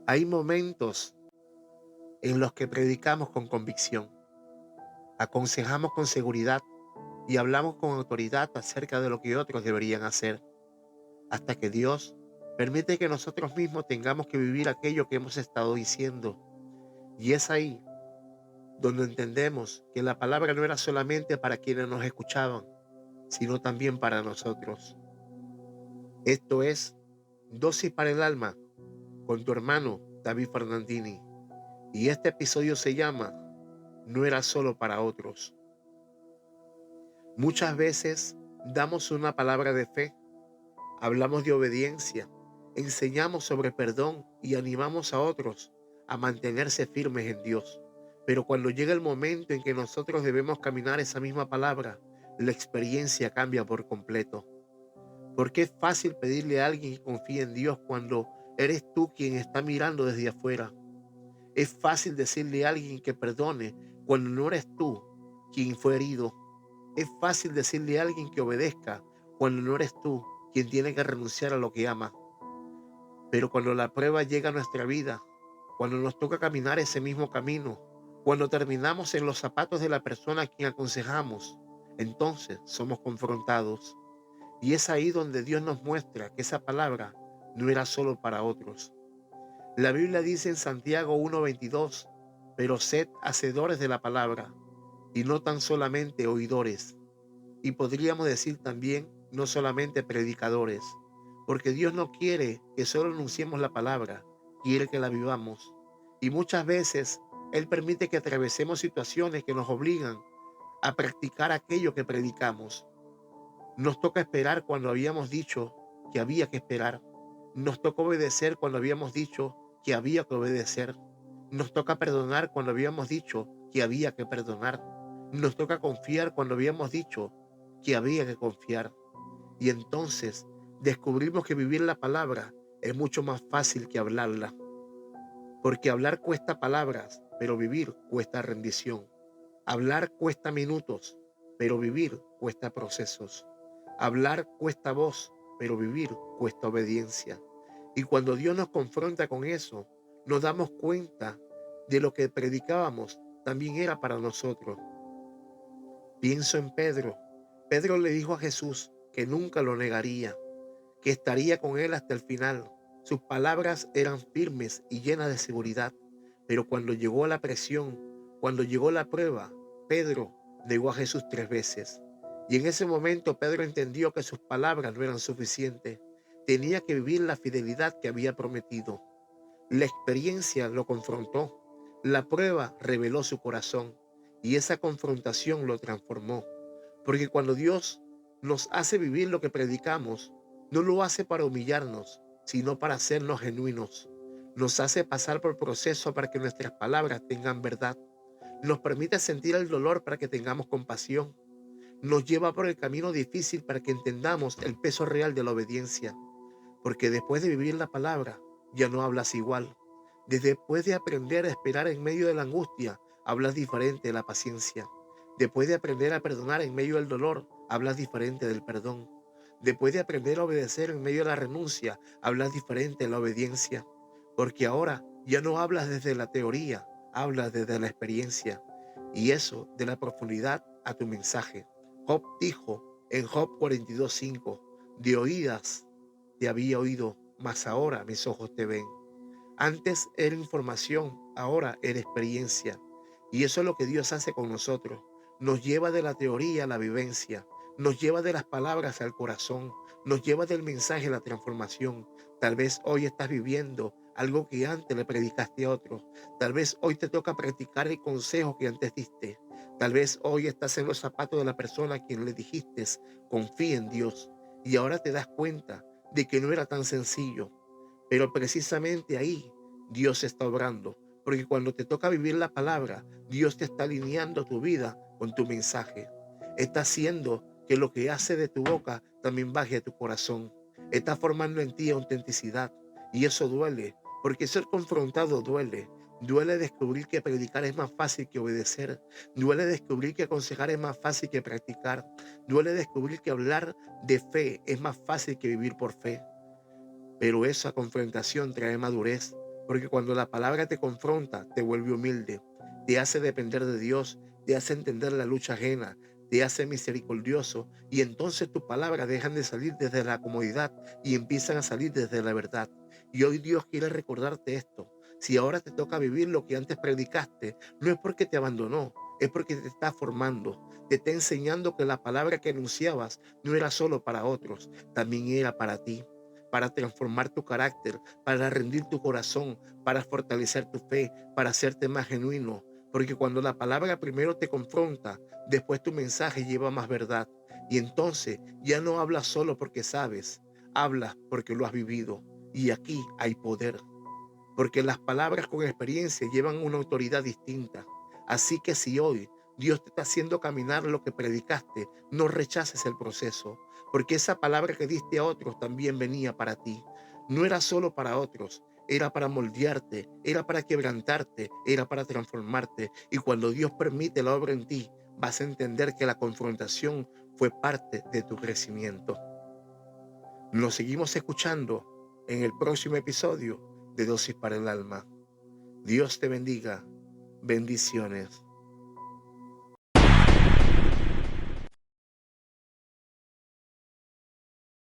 Hay momentos en los que predicamos con convicción, aconsejamos con seguridad y hablamos con autoridad acerca de lo que otros deberían hacer, hasta que Dios permite que nosotros mismos tengamos que vivir aquello que hemos estado diciendo. Y es ahí donde entendemos que la palabra no era solamente para quienes nos escuchaban, sino también para nosotros. Esto es Dosis para el Alma con tu hermano David Fernandini. Y este episodio se llama No era solo para otros. Muchas veces damos una palabra de fe, hablamos de obediencia, enseñamos sobre perdón y animamos a otros a mantenerse firmes en Dios. Pero cuando llega el momento en que nosotros debemos caminar esa misma palabra, la experiencia cambia por completo. Porque es fácil pedirle a alguien que confíe en Dios cuando eres tú quien está mirando desde afuera. Es fácil decirle a alguien que perdone cuando no eres tú quien fue herido. Es fácil decirle a alguien que obedezca cuando no eres tú quien tiene que renunciar a lo que ama. Pero cuando la prueba llega a nuestra vida, cuando nos toca caminar ese mismo camino, cuando terminamos en los zapatos de la persona a quien aconsejamos, entonces somos confrontados. Y es ahí donde Dios nos muestra que esa palabra no era solo para otros. La Biblia dice en Santiago 1:22, pero sed hacedores de la palabra y no tan solamente oidores. Y podríamos decir también, no solamente predicadores, porque Dios no quiere que solo anunciemos la palabra, quiere que la vivamos. Y muchas veces Él permite que atravesemos situaciones que nos obligan a practicar aquello que predicamos. Nos toca esperar cuando habíamos dicho que había que esperar. Nos toca obedecer cuando habíamos dicho que había que obedecer. Nos toca perdonar cuando habíamos dicho que había que perdonar. Nos toca confiar cuando habíamos dicho que había que confiar. Y entonces descubrimos que vivir la palabra es mucho más fácil que hablarla. Porque hablar cuesta palabras, pero vivir cuesta rendición. Hablar cuesta minutos, pero vivir cuesta procesos. Hablar cuesta voz, pero vivir cuesta obediencia. Y cuando Dios nos confronta con eso, nos damos cuenta de lo que predicábamos también era para nosotros. Pienso en Pedro. Pedro le dijo a Jesús que nunca lo negaría, que estaría con él hasta el final. Sus palabras eran firmes y llenas de seguridad. Pero cuando llegó la presión, cuando llegó la prueba, Pedro negó a Jesús 3 veces. Y en ese momento Pedro entendió que sus palabras no eran suficientes. Tenía que vivir la fidelidad que había prometido. La experiencia lo confrontó. La prueba reveló su corazón. Y esa confrontación lo transformó. Porque cuando Dios nos hace vivir lo que predicamos, no lo hace para humillarnos, sino para hacernos genuinos. Nos hace pasar por proceso para que nuestras palabras tengan verdad. Nos permite sentir el dolor para que tengamos compasión. Nos lleva por el camino difícil para que entendamos el peso real de la obediencia. Porque después de vivir la palabra, ya no hablas igual. Después de aprender a esperar en medio de la angustia, hablas diferente de la paciencia. Después de aprender a perdonar en medio del dolor, hablas diferente del perdón. Después de aprender a obedecer en medio de la renuncia, hablas diferente de la obediencia. Porque ahora ya no hablas desde la teoría, hablas desde la experiencia. Y eso de la profundidad a tu mensaje. Job dijo en Job 42:5, de oídas te había oído, mas ahora mis ojos te ven. Antes era información, ahora era experiencia. Y eso es lo que Dios hace con nosotros. Nos lleva de la teoría a la vivencia, nos lleva de las palabras al corazón, nos lleva del mensaje a la transformación. Tal vez hoy estás viviendo algo que antes le predicaste a otros. Tal vez hoy te toca practicar el consejo que antes diste. Tal vez hoy estás en los zapatos de la persona a quien le dijiste, confía en Dios. Y ahora te das cuenta de que no era tan sencillo. Pero precisamente ahí Dios está obrando, porque cuando te toca vivir la palabra, Dios te está alineando tu vida con tu mensaje. Está haciendo que lo que hace de tu boca también baje a tu corazón. Está formando en ti autenticidad y eso duele, porque ser confrontado duele. Duele descubrir que predicar es más fácil que obedecer. Duele descubrir que aconsejar es más fácil que practicar. Duele descubrir que hablar de fe es más fácil que vivir por fe. Pero esa confrontación trae madurez, Porque cuando la palabra te confronta, te vuelve humilde, te hace depender de Dios, te hace entender la lucha ajena, te hace misericordioso y entonces tus palabras dejan de salir desde la comodidad y empiezan a salir desde la verdad. Y hoy Dios quiere recordarte esto. Si ahora te toca vivir lo que antes predicaste, no es porque te abandonó, es porque te está formando, te está enseñando que la palabra que anunciabas no era solo para otros, también era para ti, para transformar tu carácter, para rendir tu corazón, para fortalecer tu fe, para hacerte más genuino. Porque cuando la palabra primero te confronta, después tu mensaje lleva más verdad. Y entonces ya no hablas solo porque sabes, hablas porque lo has vivido. Y aquí hay poder. Porque las palabras con experiencia llevan una autoridad distinta. Así que si hoy Dios te está haciendo caminar lo que predicaste, no rechaces el proceso, porque esa palabra que diste a otros también venía para ti. No era solo para otros, era para moldearte, era para quebrantarte, era para transformarte. Y cuando Dios permite la obra en ti, vas a entender que la confrontación fue parte de tu crecimiento. Nos seguimos escuchando en el próximo episodio de Dosis para el Alma. Dios te bendiga. Bendiciones.